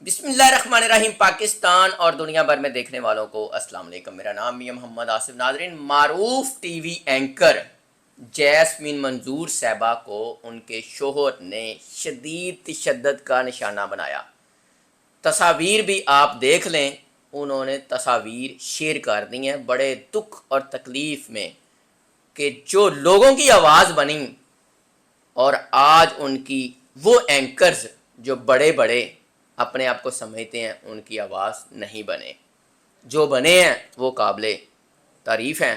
بسم اللہ الرحمن الرحیم۔ پاکستان اور دنیا بھر میں دیکھنے والوں کو السلام علیکم۔ میرا نام میاں محمد آصف۔ ناظرین، معروف ٹی وی اینکر جیسمین منظور صاحبہ کو ان کے شوہر نے شدید تشدد کا نشانہ بنایا۔ تصاویر بھی آپ دیکھ لیں، انہوں نے تصاویر شیئر کر دی ہیں بڑے دکھ اور تکلیف میں کہ جو لوگوں کی آواز بنی اور آج ان کی وہ اینکرز جو بڑے بڑے اپنے آپ کو سمجھتے ہیں ان کی آواز نہیں بنے، جو بنے ہیں وہ قابل تعریف ہیں۔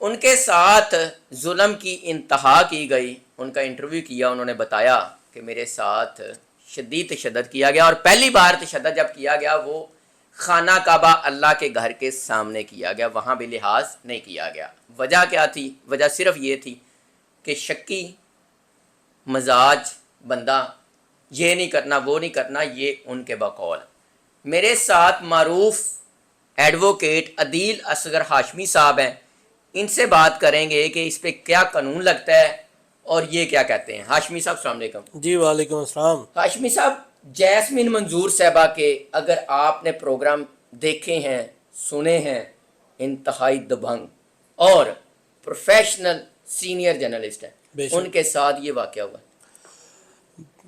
ان کے ساتھ ظلم کی انتہا کی گئی۔ ان کا انٹرویو کیا، انہوں نے بتایا کہ میرے ساتھ شدید تشدد کیا گیا، اور پہلی بار تشدد جب کیا گیا وہ خانہ کعبہ اللہ کے گھر کے سامنے کیا گیا، وہاں بھی لحاظ نہیں کیا گیا۔ وجہ کیا تھی؟ وجہ صرف یہ تھی کہ شکی مزاج بندہ، یہ نہیں کرنا وہ نہیں کرنا، یہ ان کے بقول۔ میرے ساتھ معروف ایڈوکیٹ عدیل اصغر ہاشمی صاحب ہیں، ان سے بات کریں گے کہ اس پہ کیا قانون لگتا ہے اور یہ کیا کہتے ہیں۔ ہاشمی صاحب السلام علیکم۔ جی وعلیکم السلام۔ ہاشمی صاحب، جیسمین منظور صاحبہ کے اگر آپ نے پروگرام دیکھے ہیں، سنے ہیں، انتہائی دبنگ اور پروفیشنل سینئر جرنلسٹ ہیں، ان کے ساتھ یہ واقعہ ہوا۔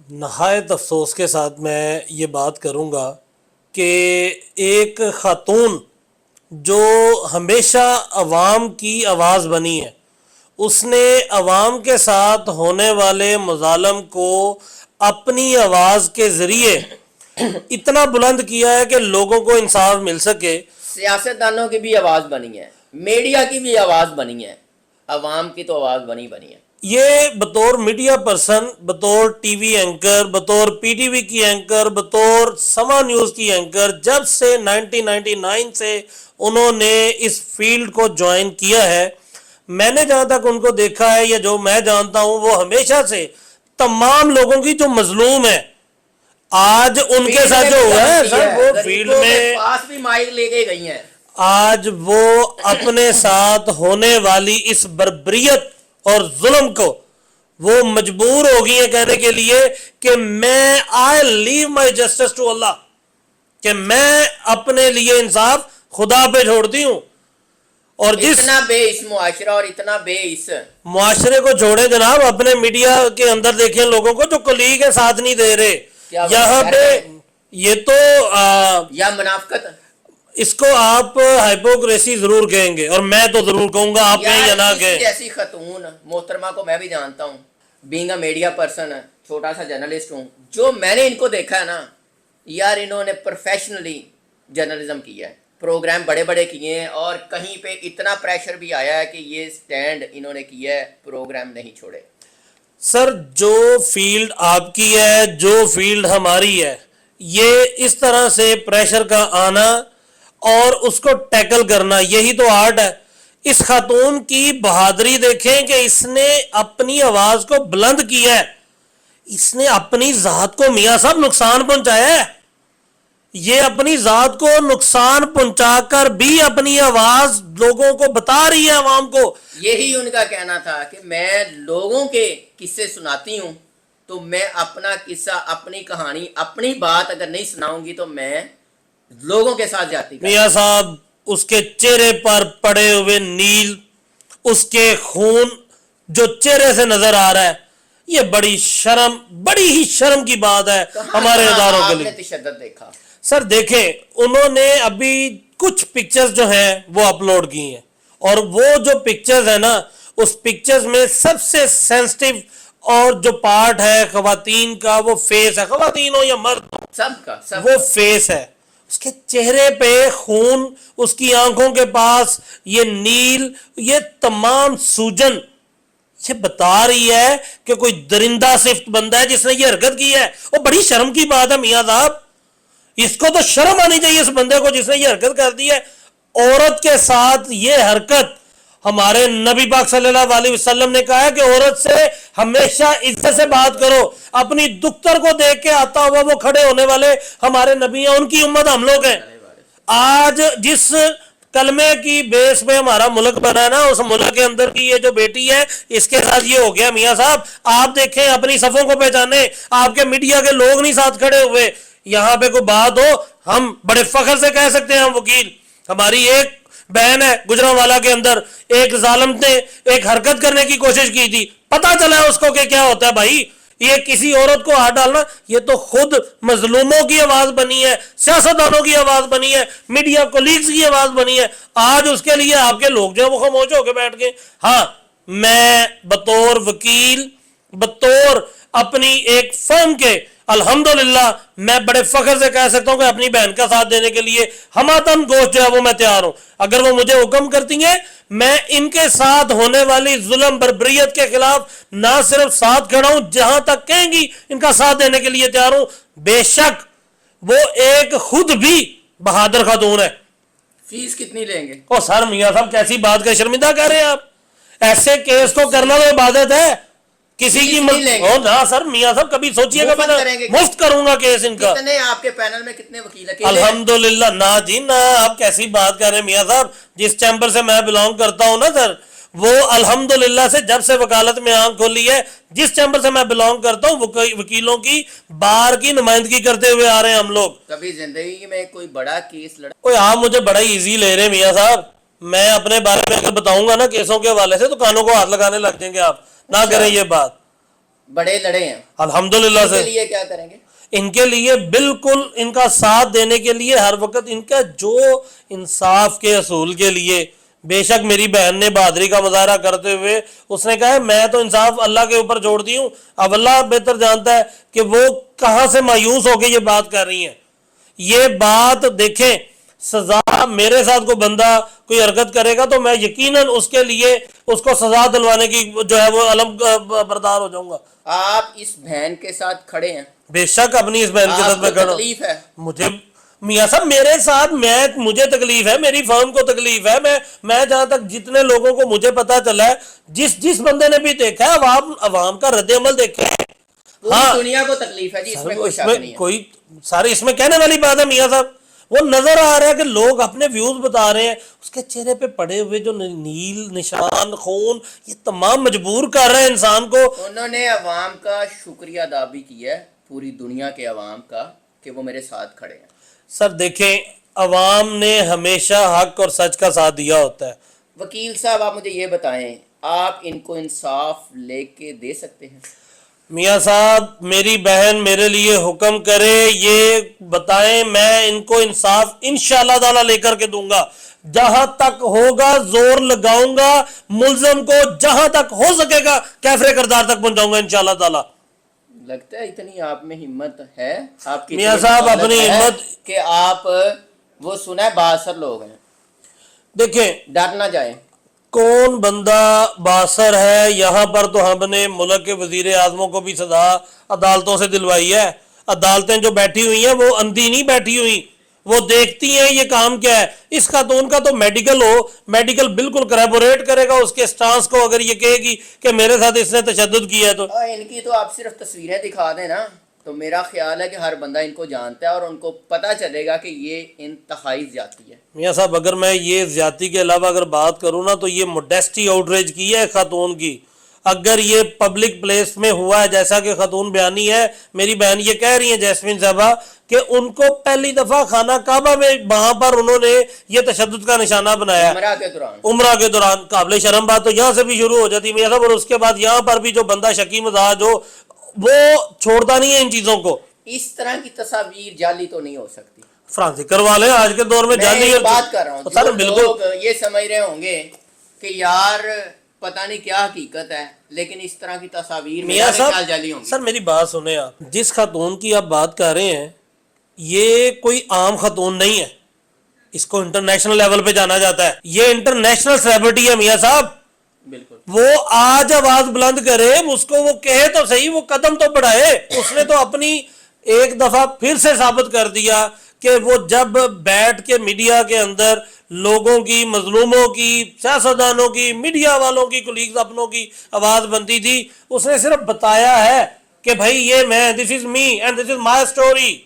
نہایت افسوس کے ساتھ میں یہ بات کروں گا کہ ایک خاتون جو ہمیشہ عوام کی آواز بنی ہے، اس نے عوام کے ساتھ ہونے والے مظالم کو اپنی آواز کے ذریعے اتنا بلند کیا ہے کہ لوگوں کو انصاف مل سکے۔ سیاستدانوں کی بھی آواز بنی ہے، میڈیا کی بھی آواز بنی ہے، عوام کی تو آواز بنی ہے۔ یہ بطور میڈیا پرسن، بطور ٹی وی اینکر، بطور پی ٹی وی کی اینکر، بطور سما نیوز کی اینکر، جب سے 1999 سے انہوں نے اس فیلڈ کو جوائن کیا ہے، میں نے جہاں تک ان کو دیکھا ہے یا جو میں جانتا ہوں، وہ ہمیشہ سے تمام لوگوں کی جو مظلوم ہے، آج ان کے ساتھ جو ہوا ہے سر، وہ فیلڈ میں پاس بھی مائک لے کے گئی ہیں، آج وہ اپنے ساتھ ہونے والی اس بربریت اور ظلم کو وہ مجبور ہو گئی ہیں کہنے کے لیے کہ میں I leave my justice to Allah، کہ میں اپنے لیے انصاف خدا پہ چھوڑتی ہوں۔ اور جس اتنا بے اس معاشرہ اور اتنا بے اس معاشرے کو چھوڑے جناب، اپنے میڈیا کے اندر دیکھیں لوگوں کو جو کلیگ کے ساتھ نہیں دے رہے یہاں پہ، یہ تو یا منافقت، اس کو آپ ہائپوکریسی ضرور کہیں گے، اور میں تو ضرور کہوں گا، آپ کہیں یا نہ کہیں۔ جیسی خاتون محترمہ کو میں بھی جانتا ہوں، بینگ اے میڈیا پرسن، چھوٹا سا جرنلسٹ ہوں، جو میں نے ان کو دیکھا ہے نا یار، انہوں نے پروفیشنلی جرنلزم کیا ہے، پروگرام بڑے بڑے کیے ہیں، اور کہیں پہ اتنا پریشر بھی آیا ہے کہ یہ سٹینڈ انہوں نے کیا ہے، پروگرام نہیں چھوڑے۔ سر، جو فیلڈ آپ کی ہے، جو فیلڈ ہماری ہے، یہ اس طرح سے پریشر کا آنا اور اس کو ٹیکل کرنا، یہی تو آرٹ ہے۔ اس خاتون کی بہادری دیکھیں کہ اس نے اپنی آواز کو بلند کیا ہے، اس نے اپنی ذات کو میاں صاحب نقصان پہنچایا ہے، یہ اپنی ذات کو نقصان پہنچا کر بھی اپنی آواز لوگوں کو بتا رہی ہے، عوام کو۔ یہی ان کا کہنا تھا کہ میں لوگوں کے قصے سناتی ہوں، تو میں اپنا قصہ، اپنی کہانی، اپنی بات اگر نہیں سناؤں گی تو میں لوگوں کے ساتھ جاتی۔ میاں صاحب، اس کے چہرے پر پڑے ہوئے نیل، اس کے خون جو چہرے سے نظر آ رہا ہے، یہ بڑی ہی شرم کی بات ہے ہمارے اداروں کے لیے۔ آپ نے تشدد دیکھا؟ سر دیکھیں، انہوں نے ابھی کچھ پکچرز جو ہیں وہ اپلوڈ کی ہیں، اور وہ جو پکچرز ہیں نا، اس پکچرز میں سب سے سینسٹیو اور جو پارٹ ہے خواتین کا، وہ فیس ہے، خواتین ہو یا مرد ہو، سب کا وہ فیس ہے۔ اس کے چہرے پہ خون، اس کی آنکھوں کے پاس یہ نیل، یہ تمام سوجن، یہ بتا رہی ہے کہ کوئی درندہ صفت بندہ ہے جس نے یہ حرکت کی ہے۔ وہ بڑی شرم کی بات ہے میاں صاحب، اس کو تو شرم آنی چاہیے اس بندے کو جس نے یہ حرکت کر دی ہے۔ عورت کے ساتھ یہ حرکت، ہمارے نبی پاک صلی اللہ علیہ وسلم نے کہا ہے کہ عورت سے ہمیشہ عزت سے بات کرو۔ اپنی دختر کو دیکھ کے آتا ہوا وہ کھڑے ہونے والے ہمارے نبی ہیں، ان کی امت ہم لوگ ہیں۔ آج جس کلمے کی بیس پہ ہمارا ملک بنا ہے نا، اس ملک کے اندر کی یہ جو بیٹی ہے، اس کے ساتھ یہ ہو گیا۔ میاں صاحب آپ دیکھیں، اپنی صفوں کو پہچانے، آپ کے میڈیا کے لوگ نہیں ساتھ کھڑے ہوئے، یہاں پہ کوئی بات ہو ہم بڑے فخر سے کہہ سکتے ہیں ہم وکیل. ہماری ایک بہن ہے گجرانوالا کے اندر, ایک ظالم نے ایک حرکت کرنے کی کوشش کی تھی, پتا چلا ہے اس کو کہ کیا ہوتا ہے بھائی. یہ کسی عورت کو ہاتھ ڈالنا, یہ تو خود مظلوموں کی آواز بنی ہے, سیاستدانوں کی آواز بنی ہے, میڈیا کولیگز کی آواز بنی ہے. آج اس کے لیے آپ کے لوگ جو وہ خاموش ہو کے بیٹھ گئے. ہاں میں بطور وکیل, بطور اپنی ایک فرم کے, الحمدللہ میں بڑے فخر سے کہہ سکتا ہوں کہ اپنی بہن کا ساتھ دینے کے لیے ہماتم گوشت جو ہے وہ میں تیار ہوں. اگر وہ مجھے حکم کرتی ہیں میں ان کے ساتھ ہونے والی ظلم بربریت کے خلاف نہ صرف ساتھ کھڑا ہوں, جہاں تک کہیں گی ان کا ساتھ دینے کے لیے تیار ہوں. بے شک وہ ایک خود بھی بہادر خاتون ہے. فیس کتنی لیں گے؟ او سر میاں صاحب کیسی بات کا شرمندہ کر رہے ہیں آپ. ایسے کیس کو کرنا تو عبادت ہے. کسی کی نہ سر میاں صاحب کبھی سوچئے گا میں مفت کروں گا کیس ان کا. کتنے آپ کے پینل میں کتنے وکیل ہیں؟ الحمدللہ. نہ جی نہ, آپ کیسی بات کر رہے ہیں میاں صاحب. جس چیمبر سے میں بلانگ کرتا ہوں نا سر, وہ الحمدللہ سے جب سے وکالت میں آنکھ کھولی ہے, جس چیمبر سے میں بلانگ کرتا ہوں وکیلوں کی بار کی نمائندگی کرتے ہوئے آ رہے ہیں ہم لوگ. کبھی زندگی میں کوئی بڑا کیس لڑا؟ اوے آپ مجھے بڑا ایزی لے رہے ہیں میاں صاحب. میں اپنے بارے میں اگر بتاؤں گا نا کیسوں کے حوالے سے تو کانوں کو ہاتھ لگانے لگ جائیں گے آپ. نہ کریں یہ بات. بڑے لڑے ہیں الحمدللہ سے. ان کے لیے کیا کریں گے؟ ان کے لیے بالکل ان کا ساتھ دینے کے لیے ہر وقت ان کا جو انصاف کے اصول کے لیے, بے شک میری بہن نے بہادری کا مظاہرہ کرتے ہوئے اس نے کہا ہے میں تو انصاف اللہ کے اوپر چھوڑ دی ہوں, اب اللہ بہتر جانتا ہے کہ وہ کہاں سے مایوس ہو کے یہ بات کر رہی ہیں. یہ بات دیکھیں, سزا میرے ساتھ کوئی بندہ کوئی حرکت کرے گا تو میں یقیناً اس کے لیے اس کو سزا دلوانے کی جو ہے وہ علم بردار ہو جاؤں گا. آپ اس بہن کے ساتھ کھڑے ہیں؟ بے شک اپنی اس بہن کے ساتھ میں کھڑا ہوں. تکلیف ہے مجھے میاں صاحب میرے ساتھ مجھے تکلیف ہے, میری فرم کو تکلیف ہے. میں جہاں تک جتنے لوگوں کو مجھے پتا چلا ہے, جس بندے نے بھی دیکھا ہے عوام کا رد عمل دیکھا ہے. ہاں دنیا کو تکلیف ہے جی, اس میں کوئی شک نہیں ہے. کوئی سارے اس میں کہنے والی بات ہے میاں صاحب. وہ نظر آ رہا ہے کہ لوگ اپنے ویوز بتا رہے ہیں, اس کے چہرے پہ پڑے ہوئے جو نیل نشان خون, یہ تمام مجبور کر رہے ہیں انسان کو. انہوں نے عوام کا شکریہ ادا بھی کیا ہے, پوری دنیا کے عوام کا, کہ وہ میرے ساتھ کھڑے ہیں. سر دیکھیں, عوام نے ہمیشہ حق اور سچ کا ساتھ دیا ہوتا ہے. وکیل صاحب آپ مجھے یہ بتائیں, آپ ان کو انصاف لے کے دے سکتے ہیں؟ میاں صاحب میری بہن میرے لیے حکم کرے, یہ بتائیں, میں ان کو انصاف انشاءاللہ تعالی لے کر کے دوں گا. جہاں تک ہوگا زور لگاؤں گا, ملزم کو جہاں تک ہو سکے گا کیفر کردار تک پہنچاؤں گا انشاءاللہ تعالی. لگتا ہے اتنی آپ میں ہمت ہے آپ کی میاں صاحب اپنی ہمت کہ آپ وہ سنا ہے باثر لوگ ہیں. دیکھیں ڈر نہ جائیں. کون بندہ باثر ہے؟ یہاں پر تو ہم نے ملک کے وزیر اعظموں کو بھی سزا عدالتوں سے دلوائی ہے. عدالتیں جو بیٹھی ہوئی ہیں وہ اندھی نہیں بیٹھی ہوئی, وہ دیکھتی ہیں یہ کام کیا ہے. اس خاتون کا تو میڈیکل ہو, میڈیکل بالکل کریبوریٹ کرے گا اس کے سٹانس کو, اگر یہ کہے گی کہ میرے ساتھ اس نے تشدد کیا ہے تو. ان کی تو آپ صرف تصویریں دکھا دیں نا, تو میرا خیال ہے کہ ہر بندہ ان کو جانتا ہے اور ان کو پتہ چلے گا کہ یہ انتہائی زیادتی ہے. میاں صاحب اگر میں یہ زیادتی کے علاوہ اگر بات کروں نا تو یہ موڈیسٹی آؤٹریج کی ہے خاتون کی. اگر یہ پبلک پلیس میں ہوا ہے جیسا کہ خاتون بیانی ہے, میری بہن یہ کہہ رہی ہیں جیسمین صاحبہ کہ ان کو پہلی دفعہ خانہ کعبہ میں وہاں پر انہوں نے یہ تشدد کا نشانہ بنایا عمرہ کے دوران. قابل شرم بات تو یہاں سے بھی شروع ہو جاتی ہے میاں صاحب, اور اس کے بعد یہاں پر بھی جو بندہ شکی مزاج ہو وہ چھوڑتا نہیں ہے ان چیزوں کو. اس طرح کی تصاویر جعلی تو نہیں ہو سکتی. فرانسی کروا لیں آج کے دور میں جعلی. میں بات کر رہا ہوں سر لوگ یہ سمجھ رہے ہوں گے کہ یار پتہ نہیں کیا حقیقت ہے, لیکن اس طرح کی تصاویر میاں صاحب جعلی ہوں گی. سر میری بات سنیں آپ, جس خاتون کی آپ بات کر رہے ہیں یہ کوئی عام خاتون نہیں ہے, اس کو انٹرنیشنل لیول پہ جانا جاتا ہے. یہ انٹرنیشنل سیلیبریٹی ہے میاں صاحب. بالکل. وہ آج آواز بلند کرے, اس کو وہ کہے تو صحیح, وہ قدم تو بڑھائے. اس نے تو اپنی ایک دفعہ پھر سے ثابت کر دیا کہ وہ جب بیٹھ کے میڈیا کے اندر لوگوں کی, مظلوموں کی, سیاستدانوں کی, میڈیا والوں کی, کولیگز اپنوں کی آواز بنتی تھی, اس نے صرف بتایا ہے کہ بھائی یہ میں, دس از me and this is my story.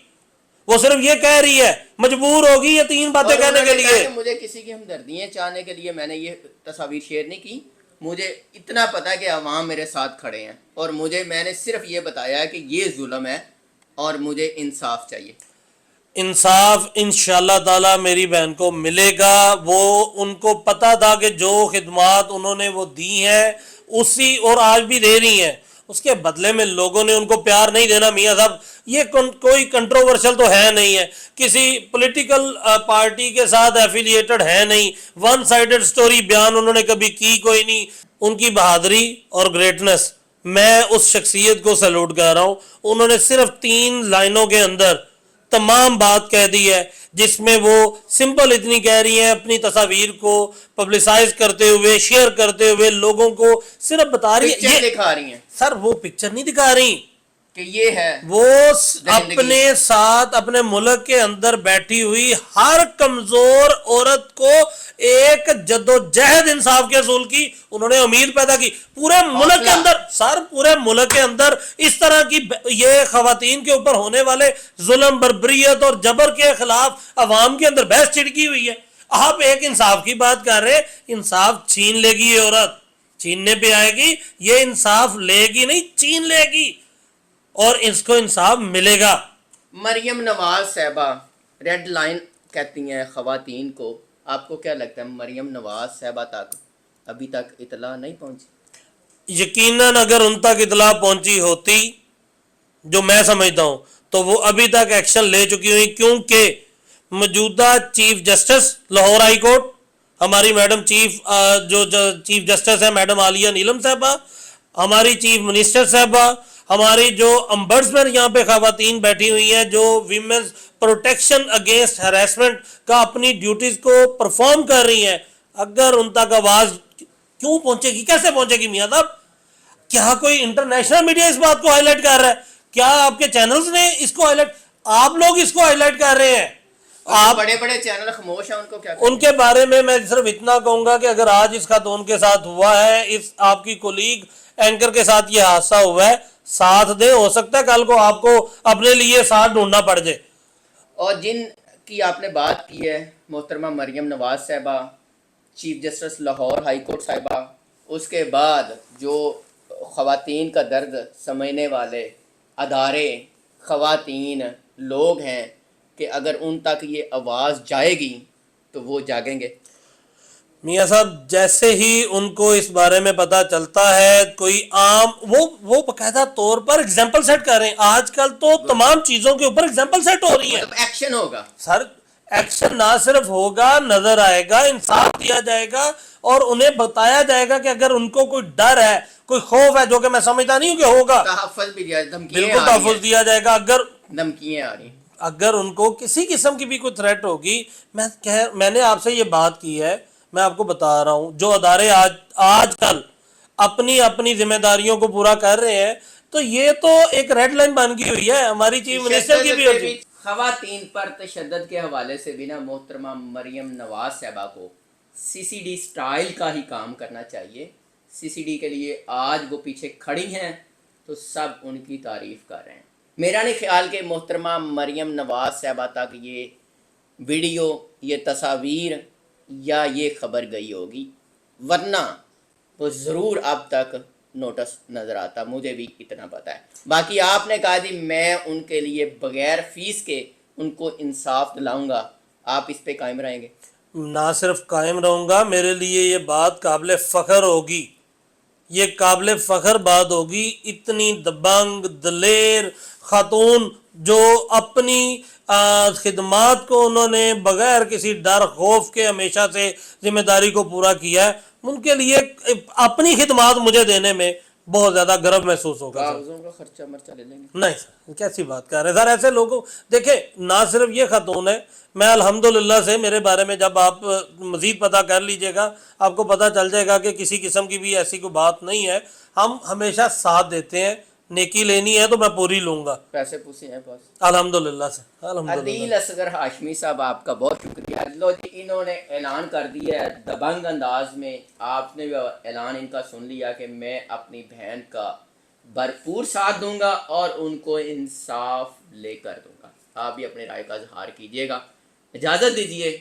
وہ صرف یہ کہہ رہی ہے, مجبور ہوگی یہ تین باتیں کہنے کے لیے. مجھے کسی کی ہمدردیاں چاہنے کے لیے میں نے یہ تصاویر شیئر نہیں کی. مجھے اتنا پتا کہ عوام میرے ساتھ کھڑے ہیں, اور میں نے صرف یہ بتایا ہے کہ یہ ظلم ہے اور مجھے انصاف چاہیے. انصاف انشاءاللہ تعالی میری بہن کو ملے گا. وہ ان کو پتا تھا کہ جو خدمات انہوں نے وہ دی ہیں اسی اور آج بھی دے رہی ہیں, اس کے بدلے میں لوگوں نے ان کو پیار نہیں دینا. میاں صاحب یہ کوئی کنٹروورشل تو ہے نہیں ہے, کسی پولیٹیکل پارٹی کے ساتھ ایفیلیٹڈ ہے نہیں, ون سائیڈڈ سٹوری بیان انہوں نے کبھی کی کوئی نہیں. ان کی بہادری اور گریٹنس, میں اس شخصیت کو سیلوٹ کر رہا ہوں. انہوں نے صرف 3 لائنوں کے اندر تمام بات کہہ دی ہے, جس میں وہ سمپل اتنی کہہ رہی ہیں اپنی تصاویر کو پبلسائز کرتے ہوئے, شیئر کرتے ہوئے لوگوں کو صرف بتا رہی ہے. پکچر دکھا رہی ہیں سر وہ پکچر نہیں دکھا رہی, کہ یہ ہے وہ اپنے ساتھ اپنے ملک کے اندر بیٹھی ہوئی ہر کمزور عورت کو ایک جدوجہد انصاف کے اصول کی انہوں نے امید پیدا کی. پورے ملک کے اندر سر, پورے ملک کے اندر اس طرح کی یہ خواتین کے اوپر ہونے والے ظلم, بربریت اور جبر کے خلاف عوام کے اندر بحث چھڑکی ہوئی ہے. آپ ایک انصاف کی بات کر رہے, انصاف چھین لے گی یہ عورت, چھیننے پہ آئے گی, یہ انصاف لے گی نہیں چھین لے گی, اور اس کو انصاف ملے گا. مریم نواز صاحبہ ریڈ لائن کہتی ہیں خواتین کو, آپ کو کیا لگتا ہے مریم نواز صاحبہ تک ابھی تک اطلاع نہیں پہنچی؟ یقیناً اگر ان تک اطلاع پہنچی ہوتی, جو میں سمجھتا ہوں, تو وہ ابھی تک ایکشن لے چکی ہوئی, کیونکہ موجودہ chief justice Lahore high court ہماری میڈم جو چیف جسٹس ہیں میڈم عالیہ نیلم صاحبہ, ہماری چیف منسٹر صاحبہ, ہماری جو امبرسمن یہاں پہ خواتین بیٹھی ہوئی ہیں جو ویمنز پروٹیکشن اگینسٹ ہراسمنٹ کا اپنی ڈیوٹیز کو پرفارم کر رہی ہیں, اگر ان تک آواز کیوں پہنچے گی, کیسے پہنچے گی میاں صاحب؟ کیا کوئی انٹرنیشنل میڈیا اس بات کو ہائی لائٹ کر رہا ہے؟ کیا آپ کے چینلز نے اس کو ہائی لائٹ, آپ لوگ اس کو ہائی لائٹ کر رہے ہیں؟ آپ بڑے بڑے چینل خاموش ہیں, ان کو کیا کہیں؟ ان کے بارے میں صرف اتنا کہوں گا کہ اگر آج اس خاتون کے ساتھ ہوا ہے, اس آپ کی کولیگ اینکر کے ساتھ یہ حادثہ ہوا ہے, ساتھ دیں, ہو سکتا ہے کل کو آپ کو اپنے لیے ساتھ ڈھونڈنا پڑ جائے. اور جن کی آپ نے بات کی ہے محترمہ مریم نواز صاحبہ, chief justice Lahore high court صاحبہ, اس کے بعد جو خواتین کا درد سمجھنے والے ادارے, خواتین, لوگ ہیں, کہ اگر ان تک یہ آواز جائے گی تو وہ جاگیں گے. میاں صاحب جیسے ہی ان کو اس بارے میں پتا چلتا ہے, کوئی عام وہ باقاعدہ طور پر اگزامپل سیٹ کر رہے ہیں. آج کل تو تمام چیزوں کے اوپر اگزامپل سیٹ ہو رہی ہیں. مطلب ایکشن ہوگا سر, ایکشن نہ صرف ہوگا, نظر آئے گا, انصاف دیا جائے گا, اور انہیں بتایا جائے گا کہ اگر ان کو کوئی ڈر ہے, کوئی خوف ہے, جو کہ میں سمجھتا نہیں ہوں کہ ہوگا, تحفظ بھی دیا, دھمکیاں بالکل آ رہی تحفظ دیا جائے گا. دھمکیاں آ رہی ہیں. اگر ان کو کسی قسم کی بھی کوئی تھریٹ ہوگی, میں نے آپ سے یہ بات کی ہے, میں آپ کو بتا رہا ہوں, جو ادارے آج کل اپنی ذمہ داریوں کو پورا کر رہے ہیں, تو یہ تو ایک ریڈ لائن بن گئی ہوئی ہے ہماری چیف منسٹر کی بھی ہوتی. خواتین پر تشدد کے حوالے سے بھی نا محترمہ مریم نواز صاحبہ کو CCD سٹائل کا ہی کام کرنا چاہیے. CCD کے لیے آج وہ پیچھے کھڑی ہیں تو سب ان کی تعریف کر رہے ہیں. میرا نہیں خیال کہ محترمہ مریم نواز صاحبہ تک یہ ویڈیو, یہ تصاویر یا یہ خبر گئی ہوگی, ورنہ وہ ضرور اب تک نوٹس نظر آتا, مجھے بھی اتنا پتہ ہے. باقی آپ نے کہا جی میں ان کے لیے بغیر فیس کے ان کو انصاف دلاؤں گا, آپ اس پہ قائم رہیں گے؟ نہ صرف قائم رہوں گا, میرے لیے یہ بات قابل فخر ہوگی, یہ قابل فخر بات ہوگی. اتنی دبنگ دلیر خاتون جو اپنی خدمات کو انہوں نے بغیر کسی ڈر خوف کے ہمیشہ سے ذمہ داری کو پورا کیا ہے, ان کے لیے اپنی خدمات مجھے دینے میں بہت زیادہ گرو محسوس ہوگا. کاغذوں کا خرچہ مرچہ لے لیں گے؟ نہیں سر, کیسی بات کر رہے ہیں سر, ایسے لوگوں دیکھیں, نہ صرف یہ خاتون ہے, میں الحمدللہ سے میرے بارے میں جب آپ مزید پتہ کر لیجئے گا آپ کو پتہ چل جائے گا کہ کسی قسم کی بھی ایسی کوئی بات نہیں ہے. ہم ہمیشہ ساتھ دیتے ہیں, نیکی لینی ہے تو میں پوری لوں گا, پیسے پوسے ہیں بس الحمدللہ سے. عدیل اصغر ہاشمی صاحب آپ کا بہت شکریہ. لو جی, انہوں نے اعلان کر دیا ہے دبنگ انداز میں, آپ نے بھی اعلان ان کا سن لیا کہ میں اپنی بہن کا بھرپور ساتھ دوں گا اور ان کو انصاف لے کر دوں گا. آپ بھی اپنے رائے کا اظہار کیجیے گا. اجازت دیجیے.